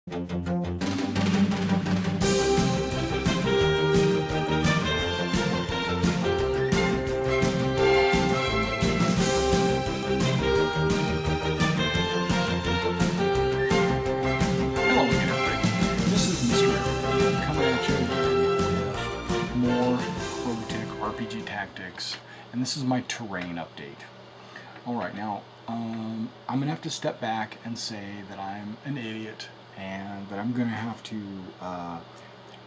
again, everybody. This is Mr. Everything coming at you again with more Robotech RPG Tactics, and this is my terrain update. Alright, now, I'm going to have to step back and say that I'm an idiot and that I'm going to have to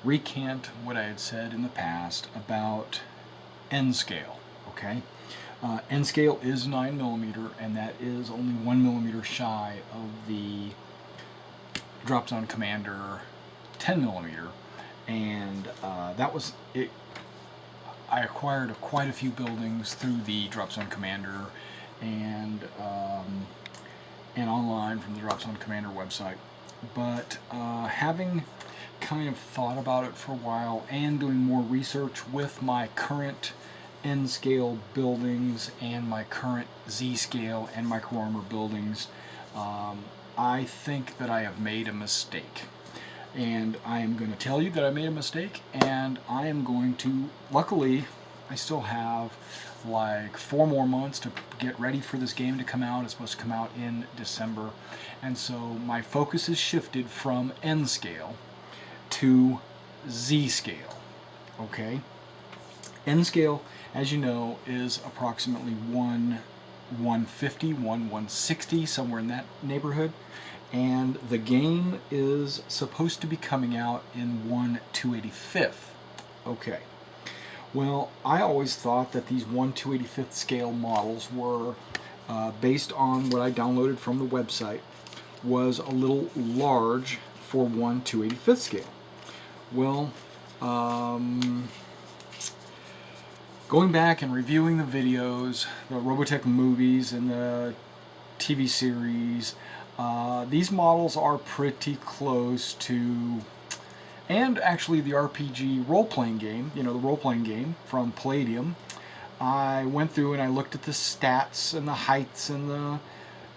recant what I had said in the past about N scale, okay? N scale is 9mm, and that is only 1mm shy of the Drop Zone Commander 10mm, and that was it. I acquired quite a few buildings through the Drop Zone Commander and online from the Drop Zone Commander website, but having kind of thought about it for a while and doing more research with my current N scale buildings and my current Z scale and micro armor buildings, I think that I have made a mistake. And I am going to tell you that I made a mistake, and I am going to, luckily, I still have like 4 more months to get ready for this game to come out. It's supposed to come out in December. And so my focus has shifted from N scale to Z scale. Okay? N scale, as you know, is approximately 150, 160, somewhere in that neighborhood. And the game is supposed to be coming out in 1/285th. Okay. Well, I always thought that these 1/285th scale models were, based on what I downloaded from the website, was a little large for 1/285th scale. Well, going back and reviewing the videos, the Robotech movies and the TV series, these models are pretty close to, and actually the RPG role-playing game, the role-playing game from Palladium, I went through and I looked at the stats and the heights and the,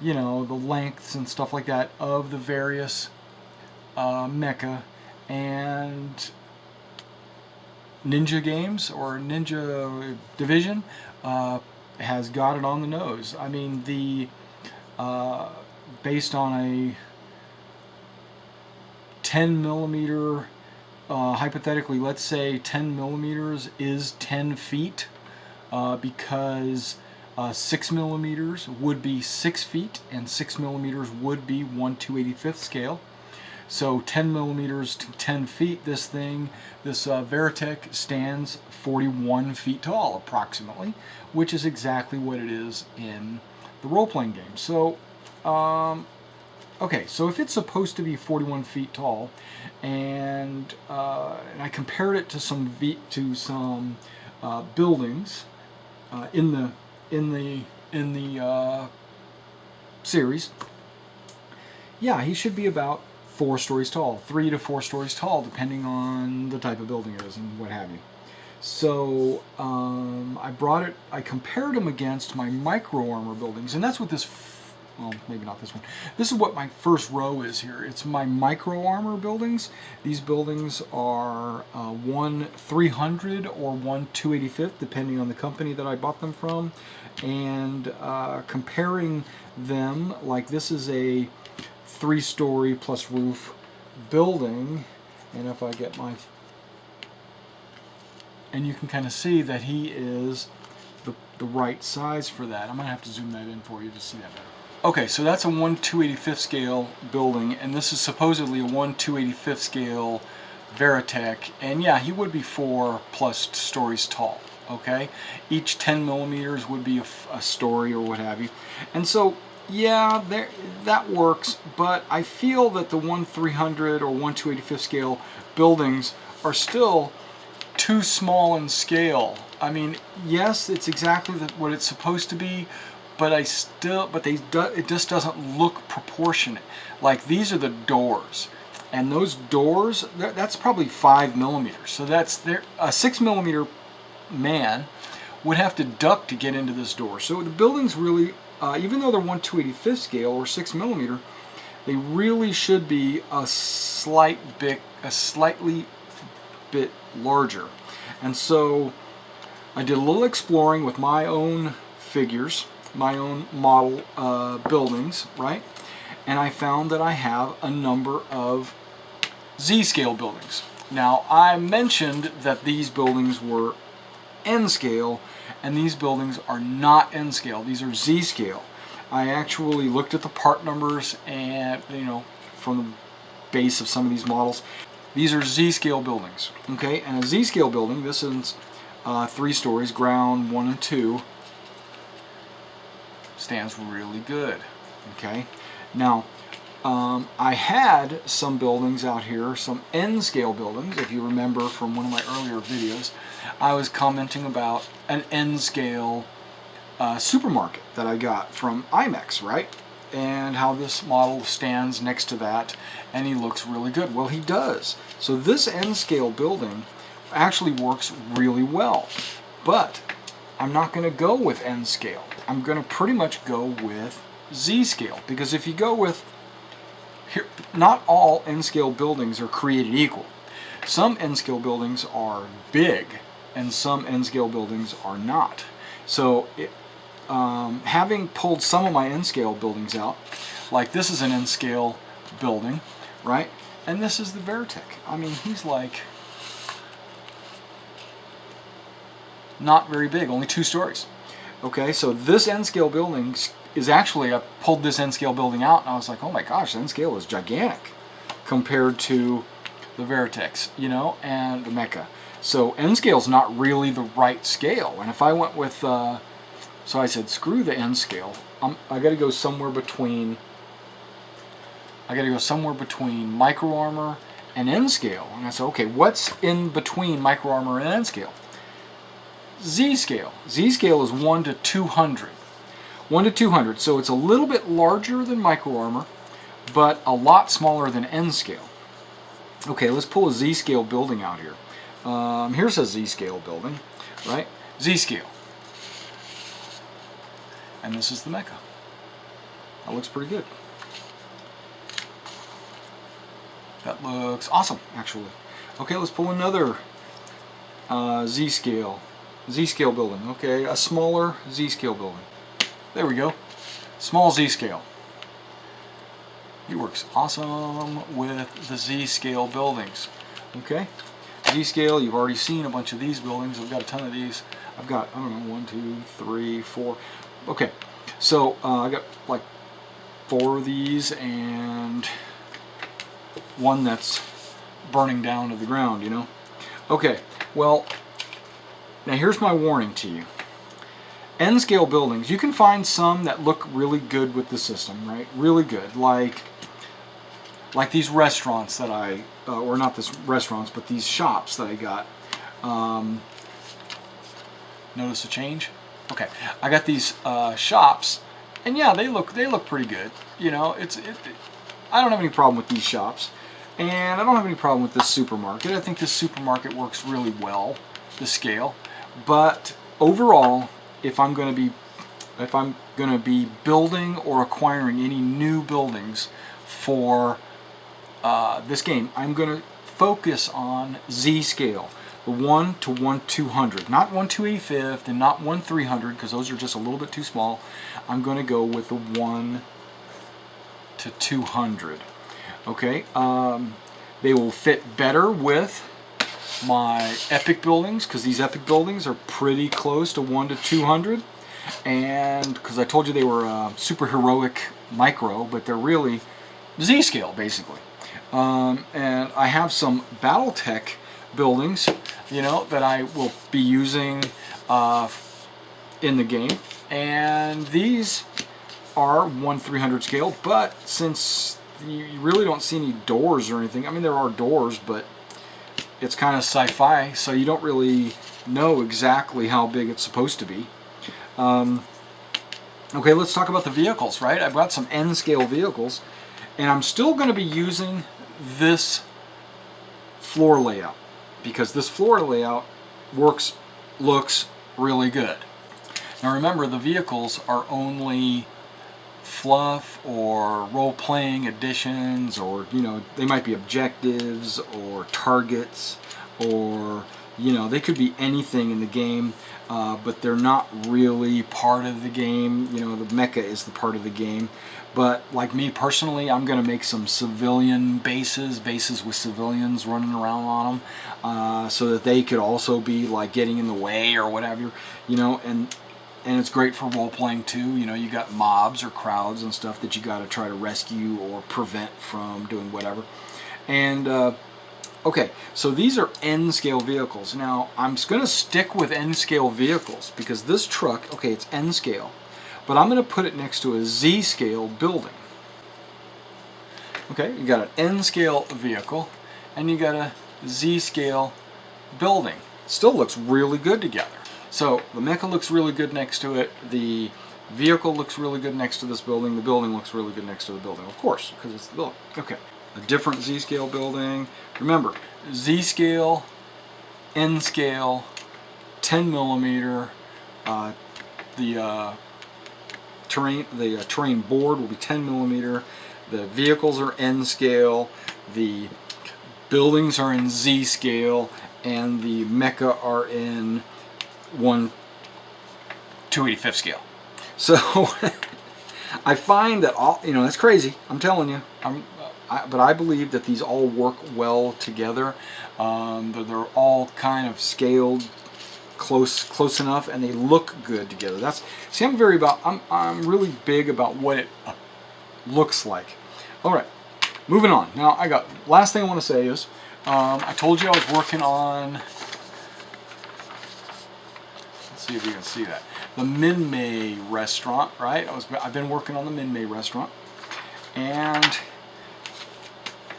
the lengths and stuff like that of the various mecha, and Ninja Games or Ninja Division has got it on the nose. I mean, based on a 10mm, hypothetically, let's say 10mm is 10 feet, because 6mm would be 6 feet, and 6mm would be 1/285th scale. So 10mm to 10 feet, this Veritech stands 41 feet tall, approximately, which is exactly what it is in the role-playing game. So, okay, so if it's supposed to be 41 feet tall, and I compared it to some buildings in the series, yeah, he should be about 4 stories tall, 3 to 4 stories tall, depending on the type of building it is and what have you. So I compared them against my micro armor buildings, and that's what this, well, maybe not this one. This is what my first row is here. It's my micro armor buildings. These buildings are 1/300 or 1/285th, depending on the company that I bought them from. And comparing them, like this is a 3-story plus roof building, and if I get my, and you can kind of see that he is the right size for that. I'm going to have to zoom that in for you to see that better. Okay, so that's a 1/285th scale building, and this is supposedly a 1/285th scale Veritech, and yeah, he would be 4+ stories tall. Okay, each 10mm would be a story or what have you, and so yeah, that works. But I feel that the 1/300 or 1/285th scale buildings are still too small in scale. I mean, yes, it's exactly what it's supposed to be, but it just doesn't look proportionate. Like, these are the doors, and those doors, that's probably 5mm. So that's a 6mm man would have to duck to get into this door. So the buildings really, even though they're 1/285th scale or 6mm, They really should be a slightly bit larger. And so I did a little exploring with my own figures, my own model buildings, right? And I found that I have a number of Z-scale buildings. Now, I mentioned that these buildings were N-scale, and these buildings are not N-scale. These are Z-scale. I actually looked at the part numbers and, from the base of some of these models. These are Z-scale buildings, okay? And a Z-scale building, this is 3 stories, ground 1 and 2, stands really good, okay? Now, I had some buildings out here, some N-scale buildings. If you remember from one of my earlier videos, I was commenting about an N-scale supermarket that I got from IMAX, right? And how this model stands next to that, and he looks really good. Well, he does. So this N-scale building actually works really well. But I'm not going to go with N-scale. I'm going to pretty much go with Z-scale, because if you go with here, not all N-scale buildings are created equal. Some N-scale buildings are big, and some N-scale buildings are not. So, having pulled some of my N-scale buildings out, like this is an N-scale building, right? And this is the Veritech. I mean, he's like not very big, only 2 stories. Okay, so this N-scale building is actually, I pulled this N-scale building out and I was like, oh my gosh, N-scale is gigantic compared to the Veritechs, and the Mecha. So N-scale is not really the right scale. And if I went with, so I said, screw the N-scale. I got to go somewhere between. I got to go somewhere between Micro Armor and N-scale. And I said, okay, what's in between Micro Armor and N-scale? Z-scale. Z-scale is 1 to 200. 1 to 200. So it's a little bit larger than Micro Armor, but a lot smaller than N-scale. Okay, let's pull a Z-scale building out here. Here's a Z-scale building, right? Z-scale. And this is the Mecha. That looks pretty good. That looks awesome, actually. Okay, let's pull another Z-scale building. Okay, a smaller Z-scale building. There we go. Small Z-scale. He works awesome with the Z-scale buildings. Okay, Z-scale, you've already seen a bunch of these buildings. I've got a ton of these. I've got, I don't know, 1, 2, 3, 4. Okay, so I got like 4 of these and one that's burning down to the ground, Okay, well, now here's my warning to you. N-scale buildings, you can find some that look really good with the system, right? Really good, like these restaurants that I, or not this restaurants, but these shops that I got. Notice a change? Okay, I got these shops, and yeah, they look pretty good. I don't have any problem with these shops, and I don't have any problem with this supermarket. I think this supermarket works really well, the scale. But overall, if I'm going to be building or acquiring any new buildings for this game, I'm going to focus on Z-scale. The 1 to 1/200, not 1/285th and not 1/300, because those are just a little bit too small. I'm going to go with the 1 to 200. Okay, they will fit better with my epic buildings, because these epic buildings are pretty close to 1 to 200, and because I told you they were super heroic micro, but they're really Z-scale basically. And I have some BattleTech buildings, that I will be using in the game, and these are 1/300 scale, but since you really don't see any doors or anything, I mean there are doors, but it's kind of sci-fi, so you don't really know exactly how big it's supposed to be. Okay, let's talk about the vehicles, right? I've got some N-scale vehicles, and I'm still going to be using this floor layout, because this floor layout looks really good. Now remember, the vehicles are only fluff or role-playing additions, or they might be objectives or targets, or they could be anything in the game, but they're not really part of the game. The mecha is the part of the game. But like me personally, I'm going to make some civilian bases with civilians running around on them, so that they could also be like getting in the way or whatever, and it's great for role-playing too. You got mobs or crowds and stuff that you got to try to rescue or prevent from doing whatever. And okay, so these are N-scale vehicles. Now, I'm going to stick with N-scale vehicles because this truck, okay, it's N-scale, but I'm going to put it next to a Z-scale building. Okay, you got an N-scale vehicle and you got a Z-scale building. It still looks really good together. So the mecha looks really good next to it. The vehicle looks really good next to this building. The building looks really good next to the building, of course, because it's the building. Okay, a different Z-scale building. Remember, Z-scale, N-scale, 10 millimeter. The terrain board will be 10 millimeter. The vehicles are N-scale. The buildings are in Z-scale, and the mecha are in 1/285th scale. So I find that all, that's crazy. I'm telling you. But I believe that these all work well together. They're all kind of scaled close enough, and they look good together. I'm really big about what it looks like. All right, moving on. Now last thing I want to say is, I told you I was working on. Let's see if you can see that. The Minmay restaurant, right? I've been working on the Minmay restaurant, and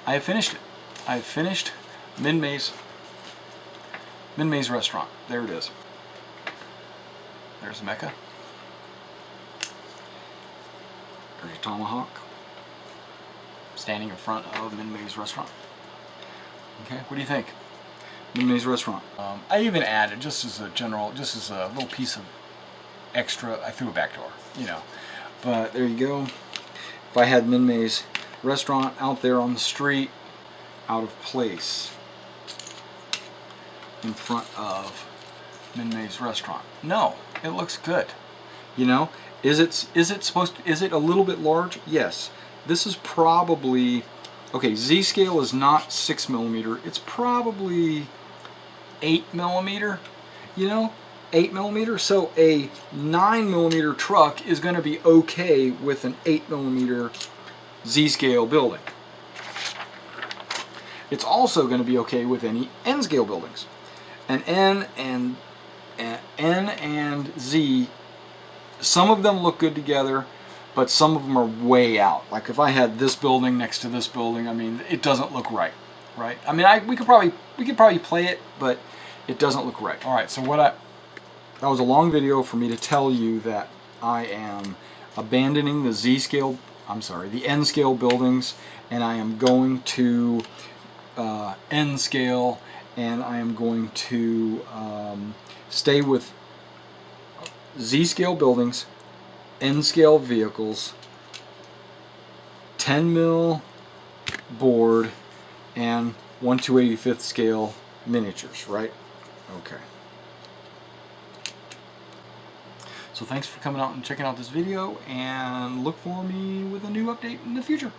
I have finished it. I have finished Minmay's restaurant. There it is. There's the mecha. There's a tomahawk standing in front of Minmay's restaurant. Okay, what do you think? Minmay's restaurant. I even added, just as a little piece of extra, I threw a back door, But there you go. If I had Minmay's restaurant out there on the street, out of place, in front of Minmay's restaurant. No, it looks good. Is it a little bit large? Yes. This is probably, okay, Z scale is not 6 millimeter. It's probably 8 millimeter, 8 millimeter. So a 9 millimeter truck is going to be okay with an 8 millimeter Z scale building. It's also going to be okay with any N scale buildings. And N and Z, some of them look good together, but some of them are way out. Like if I had this building next to this building, I mean, it doesn't look right. I mean, we could probably play it, but it doesn't look right. All right, so that was a long video for me to tell you that I am abandoning the N scale buildings, and I am going to N scale, and I am going to stay with Z scale buildings, N scale vehicles, 10 mil board, and 1/285th scale miniatures, right? Okay. So thanks for coming out and checking out this video, and look for me with a new update in the future.